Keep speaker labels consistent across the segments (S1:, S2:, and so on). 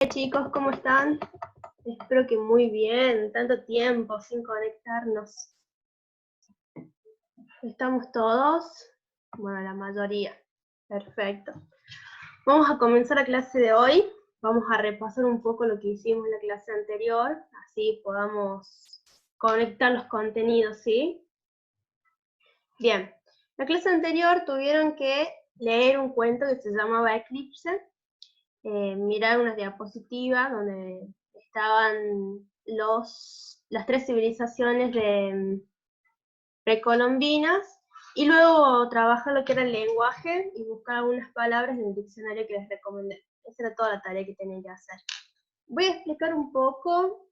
S1: Chicos, ¿cómo están? Espero que muy bien, tanto tiempo sin conectarnos. ¿Estamos todos? Bueno, la mayoría. Perfecto. Vamos a comenzar la clase de hoy. Vamos a repasar un poco lo que hicimos en la clase anterior, así podamos conectar los contenidos, ¿sí? Bien, la clase anterior tuvieron que leer un cuento que se llamaba Eclipse, mirar unas diapositivas donde estaban las tres civilizaciones precolombinas, y luego trabajar lo que era el lenguaje y buscar algunas palabras en el diccionario que les recomendé. Esa era toda la tarea que tenían que hacer. Voy a explicar un poco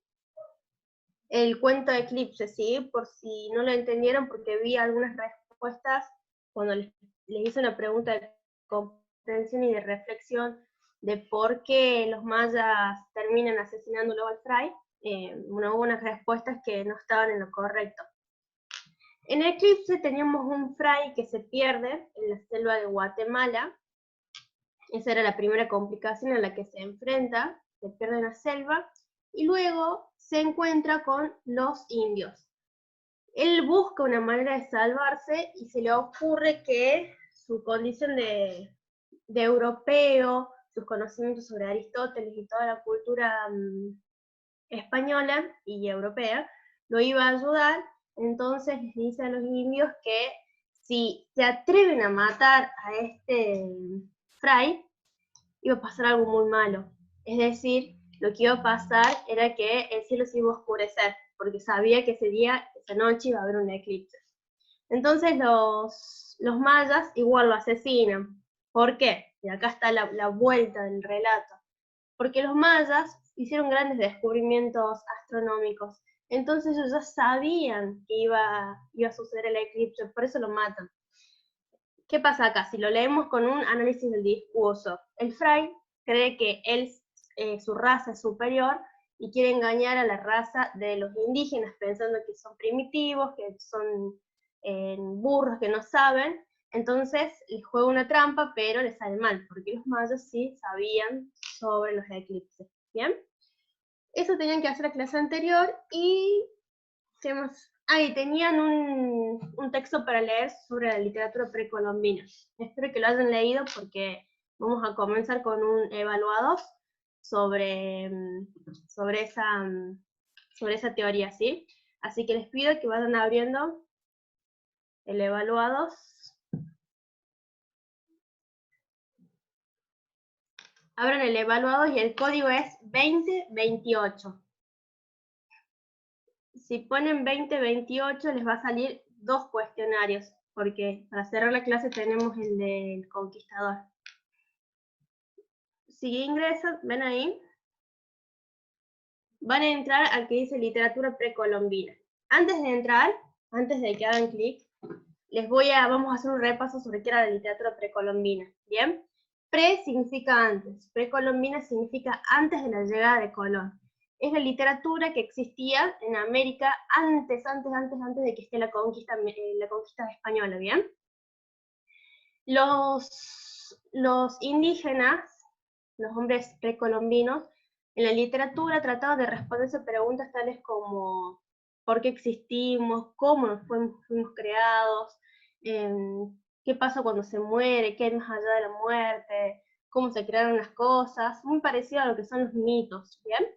S1: el cuento de Eclipse, ¿sí? Por si no lo entendieron, porque vi algunas respuestas cuando les hice una pregunta de comprensión y de reflexión de por qué los mayas terminan asesinándolo al Fray. Hubo unas respuestas que no estaban en lo correcto. En Eclipse teníamos un Fray que se pierde en la selva de Guatemala. Esa era la primera complicación a la que se enfrenta, se pierde en la selva, y luego se encuentra con los indios. Él busca una manera de salvarse y se le ocurre que su condición de europeo, sus conocimientos sobre Aristóteles y toda la cultura española y europea, lo iba a ayudar. Entonces les dice a los indios que si se atreven a matar a este Fray, iba a pasar algo muy malo. Es decir, lo que iba a pasar era que el cielo se iba a oscurecer, porque sabía que ese día, esa noche, iba a haber un eclipse. Entonces los mayas igual lo asesinan. ¿Por qué? Y acá está la vuelta del relato. Porque los mayas hicieron grandes descubrimientos astronómicos. Entonces ellos ya sabían que iba a suceder el eclipse, por eso lo matan. ¿Qué pasa acá? Si lo leemos con un análisis del discurso, el Fray cree que su raza es superior y quiere engañar a la raza de los indígenas pensando que son primitivos, que son burros, que no saben. Entonces les juega una trampa, pero les sale mal, porque los mayas sí sabían sobre los eclipses. ¿Bien? Eso tenían que hacer la clase anterior y tenían un texto para leer sobre la literatura precolombina. Espero que lo hayan leído porque vamos a comenzar con un evaluado sobre esa teoría, ¿sí? Así que les pido que vayan abriendo el evaluado. Abran el evaluado y el código es 2028. Si ponen 2028 les va a salir dos cuestionarios, porque para cerrar la clase tenemos el del conquistador. Si ingresan, ven ahí, van a entrar al que dice literatura precolombina. Antes de entrar, antes de que hagan clic, vamos a hacer un repaso sobre qué era la literatura precolombina. ¿Bien? Pre significa antes, precolombina significa antes de la llegada de Colón. Es la literatura que existía en América antes de que esté la conquista española, ¿bien? Los indígenas, los hombres precolombinos, en la literatura trataban de responderse preguntas tales como ¿por qué existimos? ¿Cómo nos fuimos creados? ¿Qué pasa cuando se muere? ¿Qué hay más allá de la muerte? ¿Cómo se crearon las cosas? Muy parecido a lo que son los mitos, ¿bien?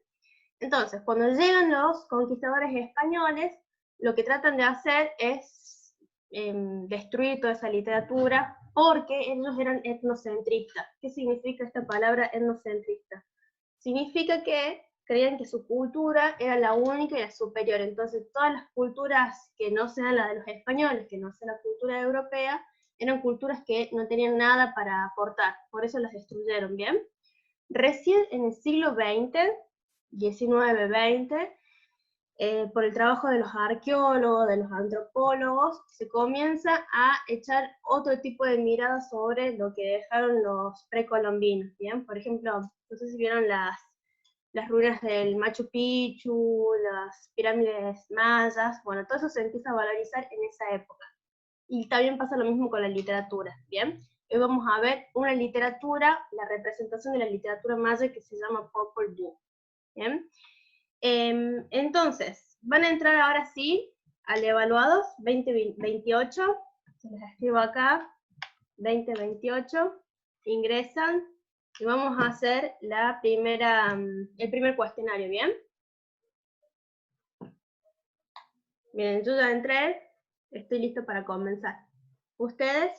S1: Entonces, cuando llegan los conquistadores españoles, lo que tratan de hacer es destruir toda esa literatura, porque ellos eran etnocentristas. ¿Qué significa esta palabra etnocentrista? Significa que creían que su cultura era la única y la superior. Entonces, todas las culturas que no sean la de los españoles, que no sea la cultura europea, eran culturas que no tenían nada para aportar. Por eso las destruyeron, ¿bien? Recién en el siglo XX, 19-20, por el trabajo de los arqueólogos, de los antropólogos, se comienza a echar otro tipo de mirada sobre lo que dejaron los precolombinos, ¿bien? Por ejemplo, no sé si vieron las ruinas del Machu Picchu, las pirámides mayas, bueno, todo eso se empieza a valorizar en esa época. Y también pasa lo mismo con la literatura, ¿bien? Hoy vamos a ver una literatura, la representación de la literatura maya que se llama Popol Vuh. ¿Bien? Entonces, van a entrar ahora sí al evaluados 2028, se los escribo acá, 2028, ingresan y vamos a hacer el primer cuestionario, ¿bien? Bien, yo ya entré, estoy listo para comenzar. ¿Ustedes?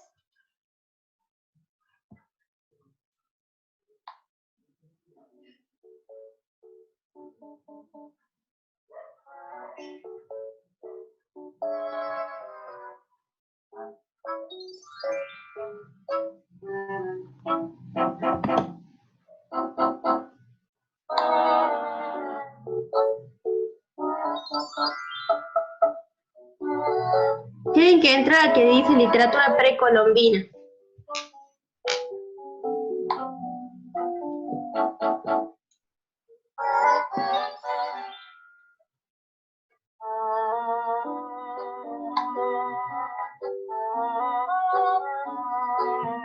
S1: Tienen que entrar a que dice literatura precolombina.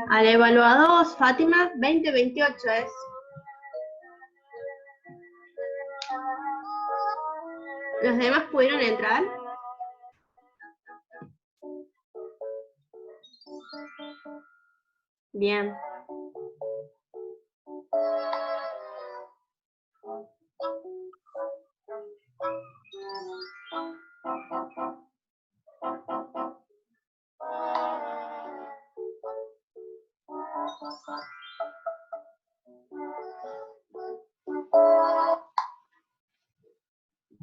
S1: Al evaluado Fátima, 2028 es. ¿Los demás pudieron entrar? Bien.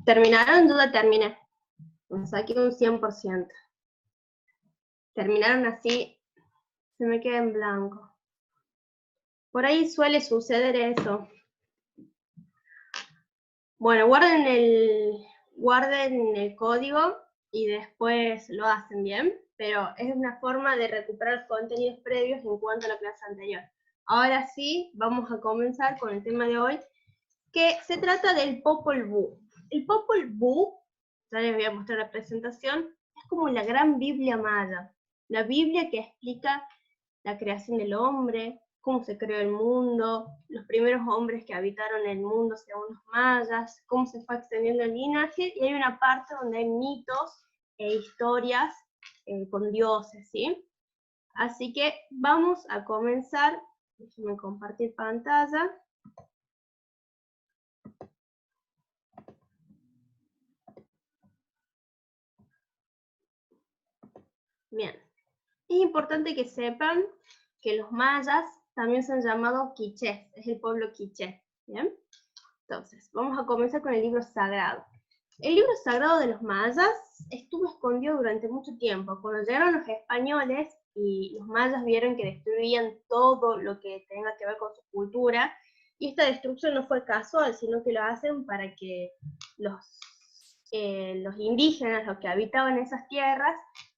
S1: ¿Terminaron? Yo ya terminé. Me saqué un 100%. Terminaron así, se me queda en blanco. Por ahí suele suceder eso. Bueno, guarden el código y después lo hacen bien, pero es una forma de recuperar contenidos previos en cuanto a la clase anterior. Ahora sí, vamos a comenzar con el tema de hoy, que se trata del Popol Vuh. El Popol Vuh, ya les voy a mostrar la presentación, es como la gran Biblia maya, la Biblia que explica la creación del hombre, cómo se creó el mundo, los primeros hombres que habitaron el mundo según los mayas, cómo se fue extendiendo el linaje, y hay una parte donde hay mitos e historias con dioses, ¿sí? Así que vamos a comenzar, déjenme compartir pantalla. Bien, es importante que sepan que los mayas también se han llamado quichés, es el pueblo quiché, ¿bien? Entonces, vamos a comenzar con el libro sagrado. El libro sagrado de los mayas estuvo escondido durante mucho tiempo. Cuando llegaron los españoles y los mayas vieron que destruían todo lo que tenga que ver con su cultura, y esta destrucción no fue casual, sino que lo hacen para que los indígenas, los que habitaban esas tierras,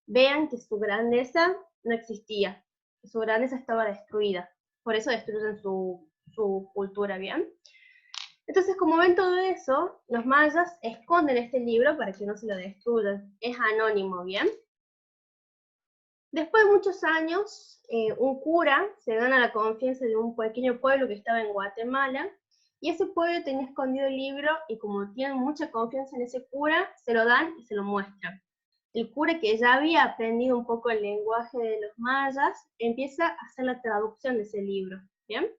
S1: vean que su grandeza no existía, que su grandeza estaba destruida. Por eso destruyen su cultura, ¿bien? Entonces, como ven todo eso, los mayas esconden este libro para que no se lo destruyan. Es anónimo, ¿bien? Después de muchos años, un cura se gana la confianza de un pequeño pueblo que estaba en Guatemala, y ese pueblo tenía escondido el libro, y como tienen mucha confianza en ese cura, se lo dan y se lo muestran. El cura, que ya había aprendido un poco el lenguaje de los mayas, empieza a hacer la traducción de ese libro, ¿bien?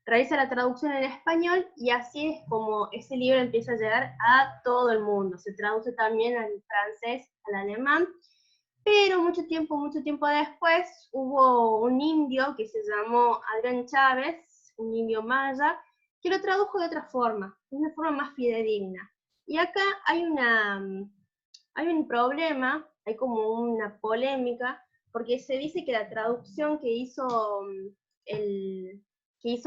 S1: Realiza la traducción en español, y así es como ese libro empieza a llegar a todo el mundo. Se traduce también al francés, al alemán, pero mucho tiempo después hubo un indio que se llamó Adrián Chávez, un indio maya, que lo tradujo de otra forma, de una forma más fidedigna. Y acá hay un problema, hay como una polémica, porque se dice que la traducción que hizo el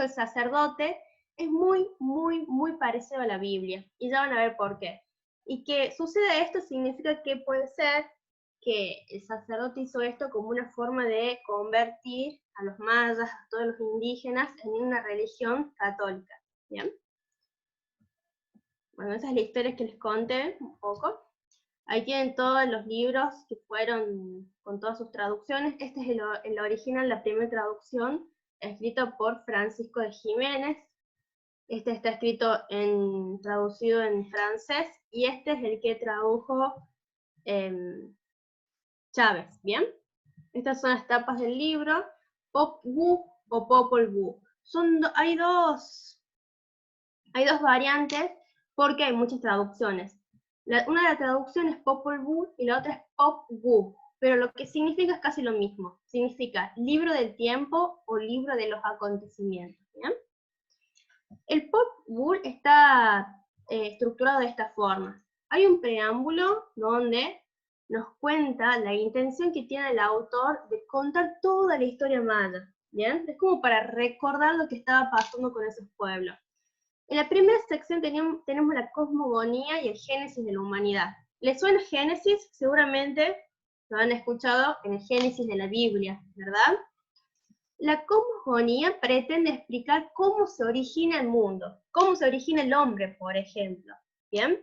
S1: sacerdote es muy, muy, muy parecido a la Biblia, y ya van a ver por qué. Y que suceda esto significa que puede ser que el sacerdote hizo esto como una forma de convertir a los mayas, a todos los indígenas, en una religión católica, ¿bien? Bueno, esa es la historia que les conté un poco. Ahí tienen todos los libros que fueron con todas sus traducciones. Este es el original, la primera traducción, escrito por Francisco de Jiménez. Este está traducido en francés, y este es el que tradujo Chávez, ¿bien? Estas son las tapas del libro, Pop Vuh o Popol Vuh. Hay dos variantes porque hay muchas traducciones. Una de las traducciones es Popol Vuh y la otra es Pop Vuh, pero lo que significa es casi lo mismo. Significa libro del tiempo o libro de los acontecimientos, ¿bien? El Pop Vuh está estructurado de esta forma. Hay un preámbulo donde nos cuenta la intención que tiene el autor de contar toda la historia maya, ¿bien? Es como para recordar lo que estaba pasando con esos pueblos. En la primera sección tenemos la cosmogonía y el génesis de la humanidad. ¿Les suena Génesis? Seguramente lo han escuchado en el Génesis de la Biblia, ¿verdad? La cosmogonía pretende explicar cómo se origina el mundo, cómo se origina el hombre, por ejemplo. ¿Bien?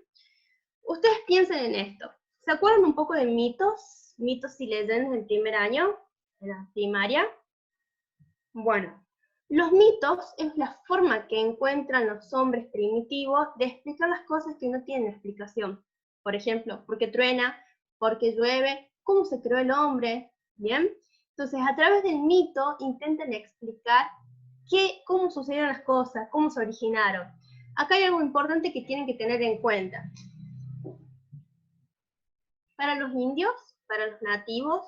S1: Ustedes piensen en esto. ¿Se acuerdan un poco de mitos? Mitos y leyendas del primer año, de la primaria. Bueno, los mitos es la forma que encuentran los hombres primitivos de explicar las cosas que no tienen explicación. Por ejemplo, ¿por qué truena? ¿Por qué llueve? ¿Cómo se creó el hombre? ¿Bien? Entonces, a través del mito intentan explicar cómo sucedieron las cosas, cómo se originaron. Acá hay algo importante que tienen que tener en cuenta. Para los indios, para los nativos,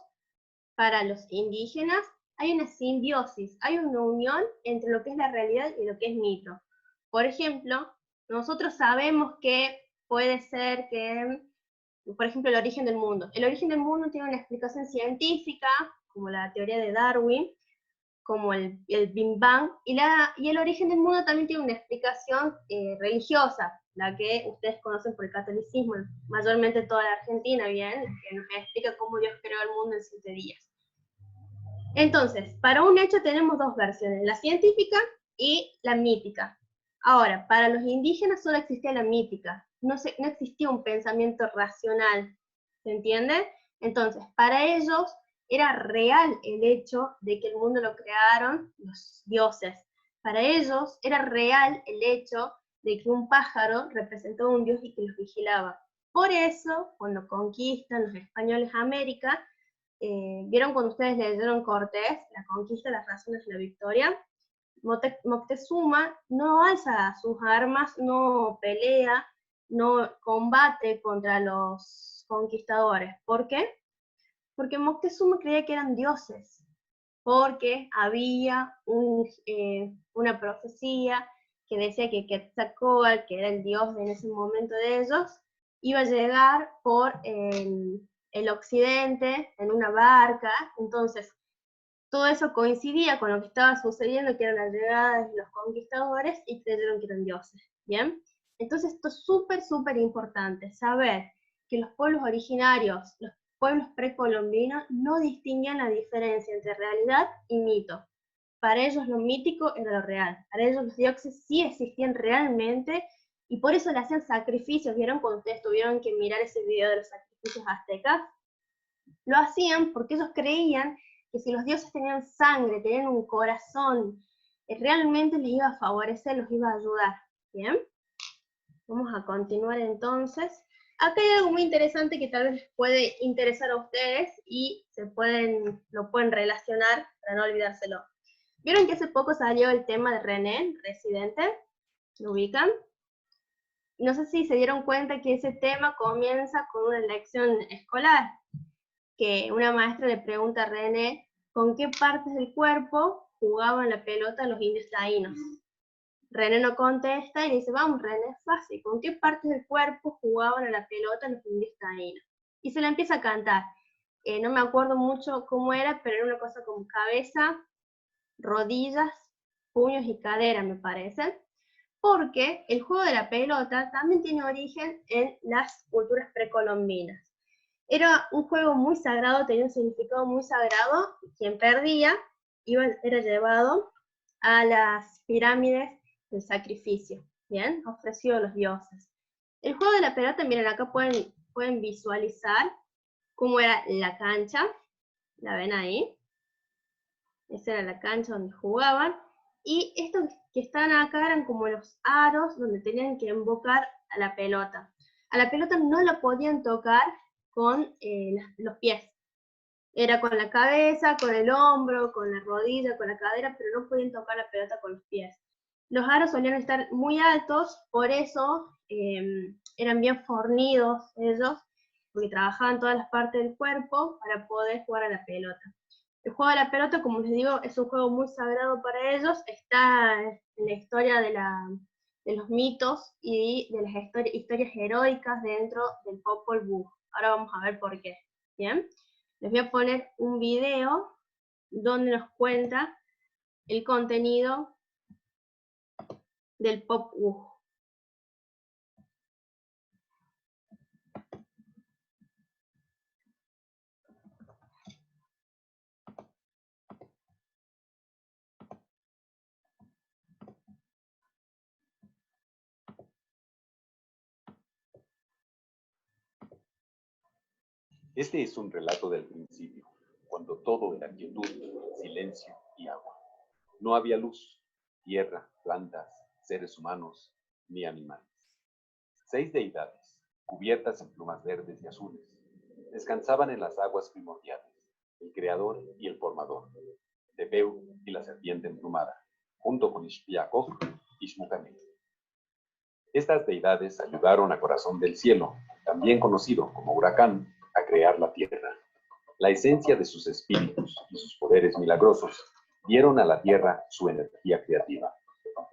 S1: para los indígenas, hay una simbiosis, hay una unión entre lo que es la realidad y lo que es mito. Por ejemplo, nosotros sabemos que puede ser que, por ejemplo, el origen del mundo. El origen del mundo tiene una explicación científica, como la teoría de Darwin, como el Big Bang, y el origen del mundo también tiene una explicación religiosa, la que ustedes conocen por el catolicismo, mayormente toda la Argentina, bien, que nos explica cómo Dios creó el mundo en 7 días. Entonces, para un hecho tenemos dos versiones, la científica y la mítica. Ahora, para los indígenas solo existía la mítica, no existía un pensamiento racional, ¿se entiende? Entonces, para ellos era real el hecho de que el mundo lo crearon los dioses. Para ellos era real el hecho de que un pájaro representaba a un dios y que los vigilaba. Por eso, cuando conquistan los españoles América, ¿vieron cuando ustedes leyeron Cortés, la conquista, las razones de la victoria? Moctezuma no alza sus armas, no pelea, no combate contra los conquistadores. ¿Por qué? Porque Moctezuma creía que eran dioses, porque había una profecía que decía que Quetzalcóatl, que era el dios en ese momento de ellos, iba a llegar por el occidente en una barca. Entonces todo eso coincidía con lo que estaba sucediendo, que eran las llegadas de los conquistadores, y creyeron que eran dioses, ¿bien? Entonces esto es súper importante, saber que los pueblos originarios, los pueblos precolombinos, no distinguían la diferencia entre realidad y mito. Para ellos lo mítico era lo real, para ellos los dioses sí existían realmente, y por eso le hacían sacrificios. ¿Vieron cuando ustedes tuvieron que mirar ese video de los sacrificios aztecas? Lo hacían porque ellos creían que si los dioses tenían sangre, tenían un corazón, realmente les iba a favorecer, los iba a ayudar. ¿Bien? Vamos a continuar entonces. Acá hay algo muy interesante que tal vez les puede interesar a ustedes y lo pueden relacionar para no olvidárselo. ¿Vieron que hace poco salió el tema de René, Residente? ¿Lo ubican? No sé si se dieron cuenta que ese tema comienza con una lección escolar, que una maestra le pregunta a René con qué partes del cuerpo jugaban la pelota los indios taínos. René no contesta y le dice, vamos René, es fácil, ¿con qué partes del cuerpo jugaban a la pelota los indios taínos? Y se la empieza a cantar. No me acuerdo mucho cómo era, pero era una cosa como cabeza, rodillas, puños y cadera, me parece. Porque el juego de la pelota también tiene origen en las culturas precolombinas. Era un juego muy sagrado, tenía un significado muy sagrado. Quien perdía era llevado a las pirámides del sacrificio, ¿bien? Ofrecido a los dioses. El juego de la pelota, miren, acá pueden pueden visualizar cómo era la cancha. ¿La ven ahí? Esa era la cancha donde jugaban. Y estos que están acá eran como los aros donde tenían que invocar a la pelota. A la pelota no la podían tocar con los pies. Era con la cabeza, con el hombro, con la rodilla, con la cadera, pero no podían tocar la pelota con los pies. Los aros solían estar muy altos, por eso eran bien fornidos ellos, porque trabajaban todas las partes del cuerpo para poder jugar a la pelota. El juego de la pelota, como les digo, es un juego muy sagrado para ellos, está en la historia de los mitos y de las historias heroicas dentro del Popol Vuh. Ahora vamos a ver por qué. ¿Bien? Les voy a poner un video donde nos cuenta el contenido del Popol Vuh.
S2: Este es un relato del principio, cuando todo era quietud, silencio y agua. No había luz, tierra, plantas, seres humanos, ni animales. 6 deidades, cubiertas en plumas verdes y azules, descansaban en las aguas primordiales, el creador y el formador, Tebeu y la serpiente emplumada, junto con Ixpiacoc y Xmucamet. Estas deidades ayudaron a Corazón del Cielo, también conocido como Huracán, a crear la tierra. La esencia de sus espíritus y sus poderes milagrosos dieron a la tierra su energía creativa.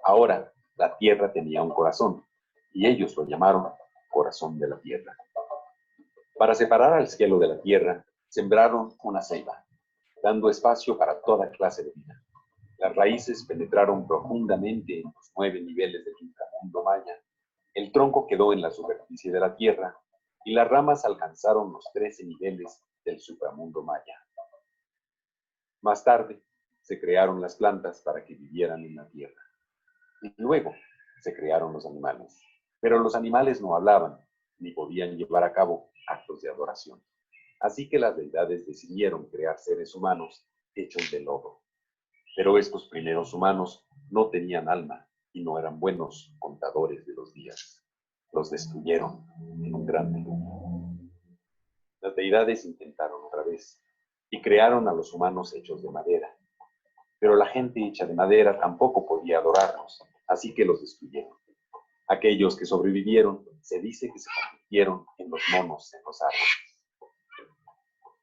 S2: Ahora, la tierra tenía un corazón, y ellos lo llamaron Corazón de la Tierra. Para separar al cielo de la tierra, sembraron una ceiba, dando espacio para toda clase de vida. Las raíces penetraron profundamente en los 9 niveles del inframundo maya. El tronco quedó en la superficie de la tierra y las ramas alcanzaron los 13 niveles del supramundo maya. Más tarde, se crearon las plantas para que vivieran en la tierra. Y luego, se crearon los animales. Pero los animales no hablaban, ni podían llevar a cabo actos de adoración. Así que las deidades decidieron crear seres humanos hechos de lodo. Pero estos primeros humanos no tenían alma y no eran buenos contadores de los días. Los destruyeron en un gran diluvio. Las deidades intentaron otra vez y crearon a los humanos hechos de madera. Pero la gente hecha de madera tampoco podía adorarlos, así que los destruyeron. Aquellos que sobrevivieron se dice que se convirtieron en los monos en los árboles.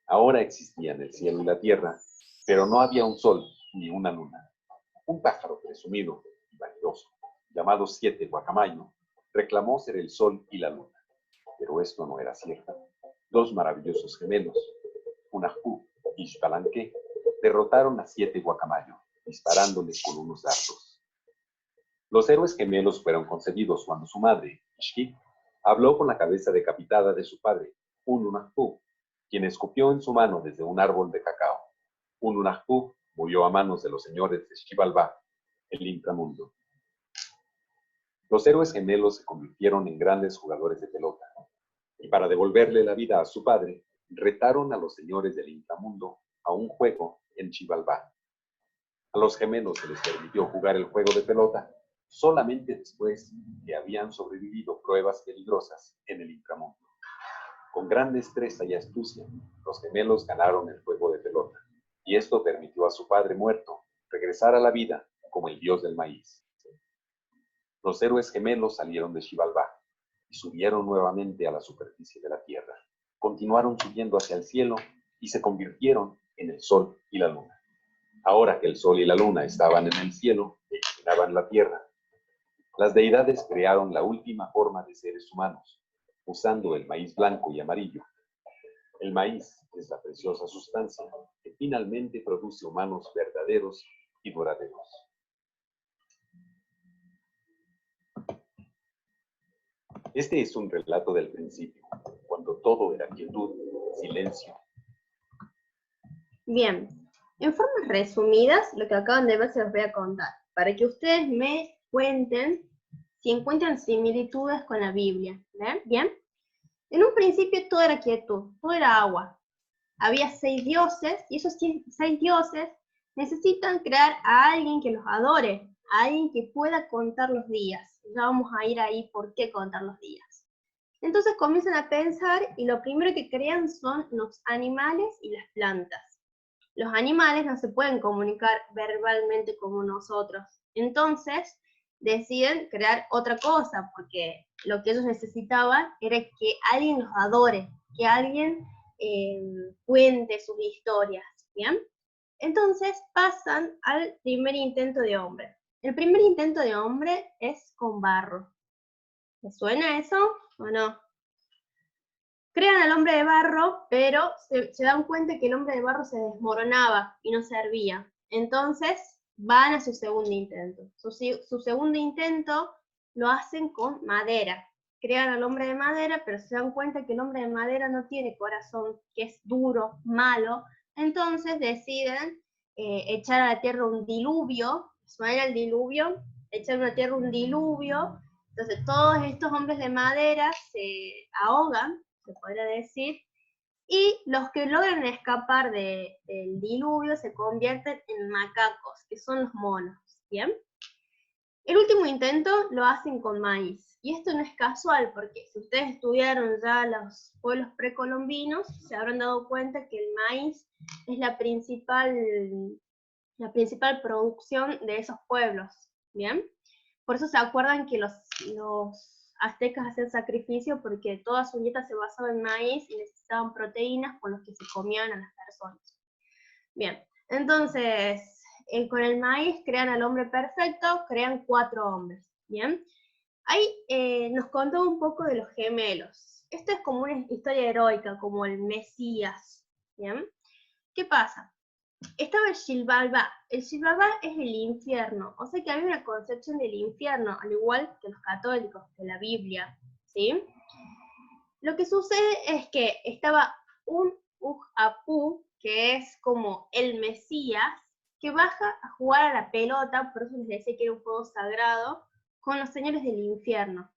S2: Ahora existían el cielo y la tierra, pero no había un sol ni una luna. Un pájaro presumido y vanidoso, llamado Siete Guacamayo, reclamó ser el sol y la luna. Pero esto no era cierto. 2 maravillosos gemelos, Hunahpu y Xbalanque, derrotaron a 7 Guacamayo, disparándoles con unos dardos. Los héroes gemelos fueron concebidos cuando su madre, Ixquic, habló con la cabeza decapitada de su padre, Hunahpu, quien escupió en su mano desde un árbol de cacao. Hunahpu murió a manos de los señores de Xibalbá, el inframundo. Los héroes gemelos se convirtieron en grandes jugadores de pelota, y para devolverle la vida a su padre, retaron a los señores del inframundo a un juego en Xibalbá. A los gemelos se les permitió jugar el juego de pelota solamente después que habían sobrevivido pruebas peligrosas en el inframundo. Con gran destreza y astucia, los gemelos ganaron el juego de pelota, y esto permitió a su padre muerto regresar a la vida como el dios del maíz. Los héroes gemelos salieron de Xibalbá y subieron nuevamente a la superficie de la tierra. Continuaron subiendo hacia el cielo y se convirtieron en el sol y la luna. Ahora que el sol y la luna estaban en el cielo e iluminaban la tierra, las deidades crearon la última forma de seres humanos, usando el maíz blanco y amarillo. El maíz es la preciosa sustancia que finalmente produce humanos verdaderos y duraderos. Este es un relato del principio, cuando todo era quietud, silencio.
S1: Bien, en formas resumidas, lo que acaban de ver se los voy a contar, para que ustedes me cuenten si encuentran similitudes con la Biblia. ¿Ven? Bien. En un principio todo era quietud, todo era agua. Había 6 dioses, y esos 6 dioses necesitan crear a alguien que los adore, a alguien que pueda contar los días. Ya vamos a ir ahí por qué contar los días. Entonces comienzan a pensar y lo primero que crean son los animales y las plantas. Los animales no se pueden comunicar verbalmente como nosotros. Entonces deciden crear otra cosa, porque lo que ellos necesitaban era que alguien los adore, que alguien cuente sus historias, ¿bien? Entonces pasan al primer intento de hombre. El primer intento de hombre es con barro. ¿Les suena eso o no? Crean al hombre de barro, pero se dan cuenta que el hombre de barro se desmoronaba y no servía. Entonces van a su segundo intento. Su segundo intento lo hacen con madera. Crean al hombre de madera, pero se dan cuenta que el hombre de madera no tiene corazón, que es duro, malo. Entonces deciden echar a la tierra un diluvio. ¿Suena el diluvio? Echan a la tierra un diluvio. Entonces todos estos hombres de madera se ahogan, se podría decir, y los que logran escapar del diluvio se convierten en macacos, que son los monos, ¿bien? El último intento lo hacen con maíz, y esto no es casual, porque si ustedes estudiaron ya los pueblos precolombinos, se habrán dado cuenta que el maíz es la principal producción de esos pueblos, ¿bien? Por eso se acuerdan que los aztecas hacían sacrificio porque toda su dieta se basaba en maíz y necesitaban proteínas con las que se comían a las personas. Bien, entonces con el maíz crean al hombre perfecto, crean 4 hombres. Bien, ahí nos contó un poco de los gemelos. Esto es como una historia heroica, como el Mesías. Bien, ¿qué pasa? Estaba el Xilbalba. El Xilbalba es el infierno, o sea que hay una concepción del infierno, al igual que los católicos, de la Biblia, ¿sí? Lo que sucede es que estaba un Apu, que es como el Mesías, que baja a jugar a la pelota, por eso les decía que era un juego sagrado, con los señores del infierno.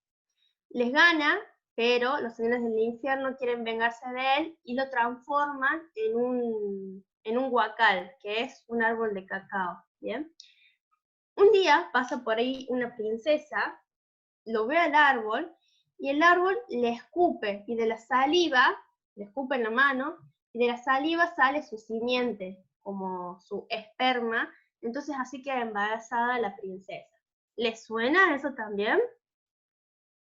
S1: Les gana, pero los señores del infierno quieren vengarse de él y lo transforman en un huacal, que es un árbol de cacao, ¿bien? Un día pasa por ahí una princesa, lo ve al árbol, y el árbol le escupe, y de la saliva, le escupe en la mano, y de la saliva sale su simiente, como su esperma, entonces así queda embarazada la princesa. ¿Les suena eso también?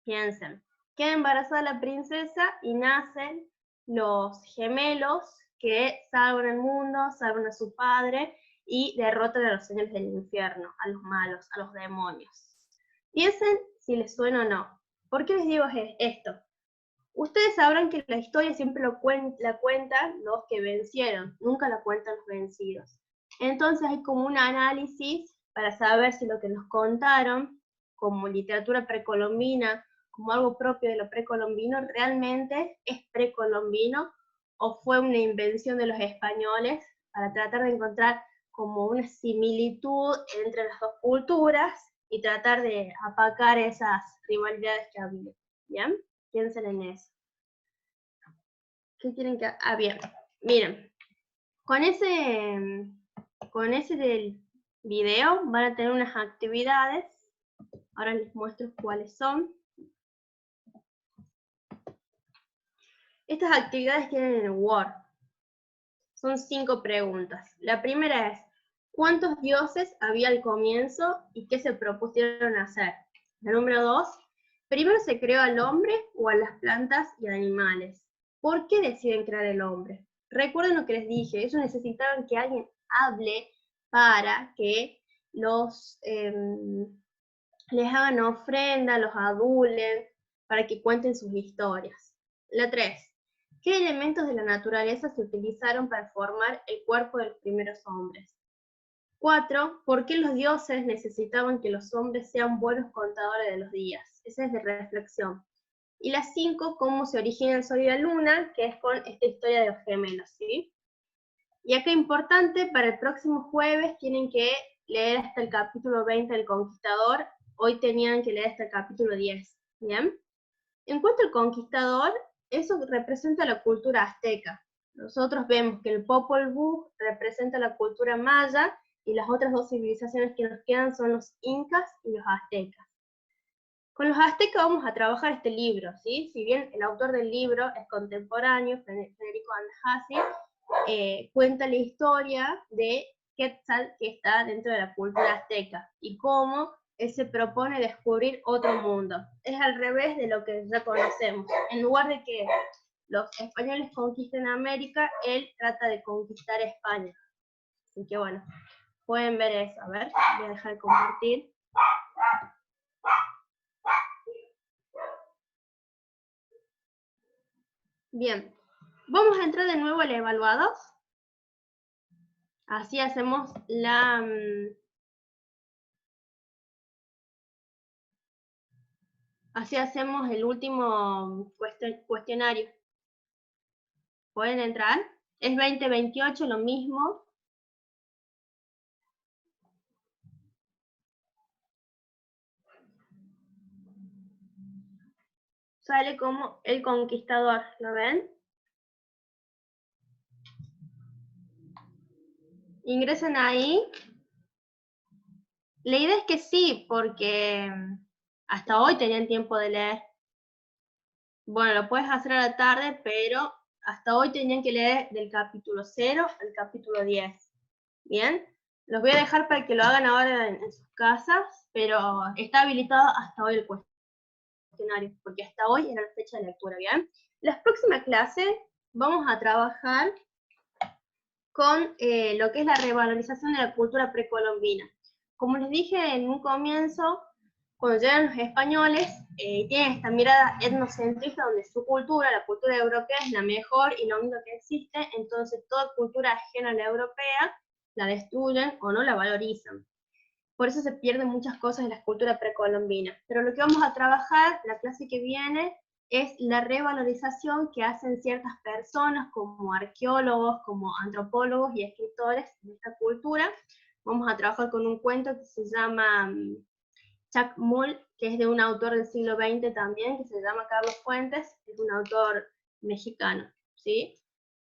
S1: Piensen. Queda embarazada la princesa y nacen los gemelos que salvan el mundo, salvan a su padre y derrotan a los señores del infierno, a los malos, a los demonios. Piensen si les suena o no. ¿Por qué les digo esto? Ustedes sabrán que la historia siempre la cuentan los que vencieron, nunca la cuentan los vencidos. Entonces hay como un análisis para saber si lo que nos contaron, como literatura precolombina, como algo propio de lo precolombino, realmente es precolombino o fue una invención de los españoles para tratar de encontrar como una similitud entre las dos culturas y tratar de apacar esas rivalidades que había. ¿Bien? Piensen en eso. ¿Qué tienen que...? Ah, bien. Miren, con ese del video van a tener unas actividades. Ahora les muestro cuáles son. Estas actividades tienen en Word. Son 5 preguntas. La primera es, ¿cuántos dioses había al comienzo y qué se propusieron hacer? La número 2, ¿primero se creó al hombre o a las plantas y animales? ¿Por qué deciden crear el hombre? Recuerden lo que les dije, ellos necesitaban que alguien hable para que les hagan ofrenda, los adulen, para que cuenten sus historias. La 3. ¿Qué elementos de la naturaleza se utilizaron para formar el cuerpo de los primeros hombres? 4. ¿Por qué los dioses necesitaban que los hombres sean buenos contadores de los días? Esa es de reflexión. Y la 5. ¿Cómo se origina el sol y la luna? Que es con esta historia de los gemelos, ¿sí? Y acá importante, para el próximo jueves tienen que leer hasta el capítulo 20 del Conquistador. Hoy tenían que leer hasta el capítulo 10, ¿bien? En cuanto al Conquistador, eso representa la cultura azteca. Nosotros vemos que el Popol Vuh representa la cultura maya y las otras dos civilizaciones que nos quedan son los incas y los aztecas. Con los aztecas vamos a trabajar este libro, ¿sí? Si bien el autor del libro es contemporáneo, Federico Andajasi, cuenta la historia de Quetzal que está dentro de la cultura azteca y cómo él se propone descubrir otro mundo. Es al revés de lo que ya conocemos. En lugar de que los españoles conquisten América, él trata de conquistar España. Así que bueno, pueden ver eso. A ver, voy a dejar de compartir. Bien, vamos a entrar de nuevo al evaluados. Así hacemos el último cuestionario. ¿Pueden entrar? Es 2028, lo mismo. Sale como el conquistador, ¿lo ven? Ingresan ahí. La idea es que sí, porque hasta hoy tenían tiempo de leer. Bueno, lo puedes hacer a la tarde, pero hasta hoy tenían que leer del capítulo 0 al capítulo 10. ¿Bien? Los voy a dejar para que lo hagan ahora en sus casas, pero está habilitado hasta hoy el cuestionario, porque hasta hoy era la fecha de lectura, ¿bien? La próxima clase vamos a trabajar con lo que es la revalorización de la cultura precolombina. Como les dije en un comienzo, cuando llegan los españoles, tienen esta mirada etnocentrista donde su cultura, la cultura europea, es la mejor y lo único que existe, entonces toda cultura ajena a la europea la destruyen o no la valorizan. Por eso se pierden muchas cosas de la cultura precolombina. Pero lo que vamos a trabajar la clase que viene es la revalorización que hacen ciertas personas como arqueólogos, como antropólogos y escritores de esta cultura. Vamos a trabajar con un cuento que se llama Chacmul, que es de un autor del siglo XX también, que se llama Carlos Fuentes, es un autor mexicano, ¿sí?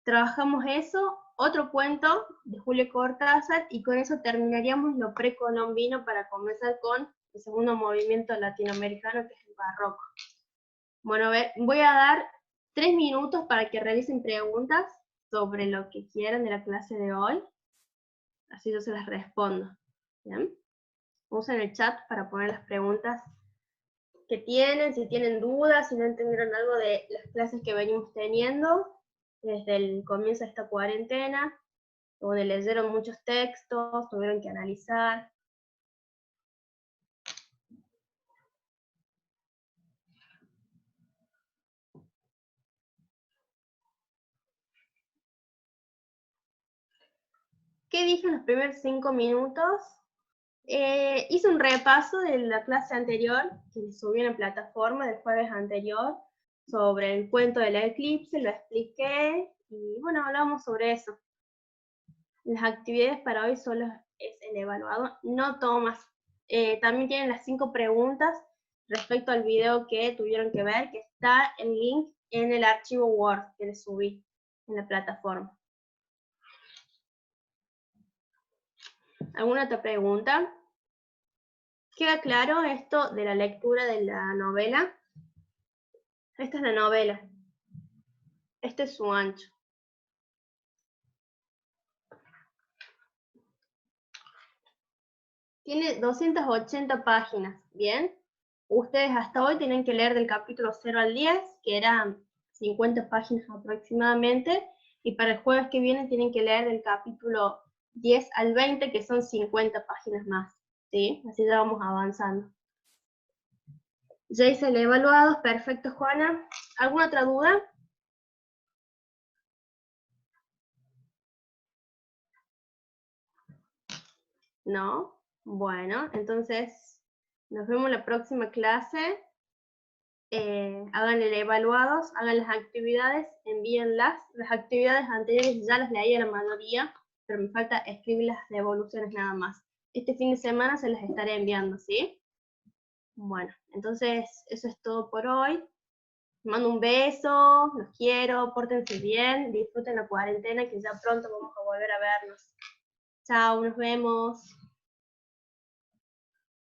S1: Trabajamos eso, otro cuento de Julio Cortázar, y con eso terminaríamos lo precolombino para comenzar con el segundo movimiento latinoamericano, que es el barroco. Bueno, voy a dar 3 minutos para que realicen preguntas sobre lo que quieran de la clase de hoy, así yo se las respondo. ¿Bien? Usen el chat para poner las preguntas que tienen, si tienen dudas, si no entendieron algo de las clases que venimos teniendo desde el comienzo de esta cuarentena, donde leyeron muchos textos, tuvieron que analizar. ¿Qué dije en los primeros 5 minutos? Hice un repaso de la clase anterior, que les subí en la plataforma del jueves anterior, sobre el cuento del eclipse, lo expliqué, y bueno, hablamos sobre eso. Las actividades para hoy solo es el evaluado, no todo más. También tienen las 5 preguntas respecto al video que tuvieron que ver, que está el link en el archivo Word que les subí en la plataforma. ¿Alguna otra pregunta? ¿Queda claro esto de la lectura de la novela? Esta es la novela. Este es su ancho. Tiene 280 páginas, ¿bien? Ustedes hasta hoy tienen que leer del capítulo 0 al 10, que eran 50 páginas aproximadamente, y para el jueves que viene tienen que leer del capítulo 10 al 20, que son 50 páginas más, ¿sí? Así ya vamos avanzando. Ya hice el evaluado, perfecto, Juana. ¿Alguna otra duda? ¿No? Bueno, entonces nos vemos en la próxima clase. Hagan el evaluados, hagan las actividades, envíenlas. Las actividades anteriores ya las leí a la mayoría, pero me falta escribir las devoluciones nada más. Este fin de semana se las estaré enviando, ¿sí? Bueno, entonces eso es todo por hoy. Les mando un beso, los quiero, pórtense bien, disfruten la cuarentena que ya pronto vamos a volver a vernos. Chao, nos vemos.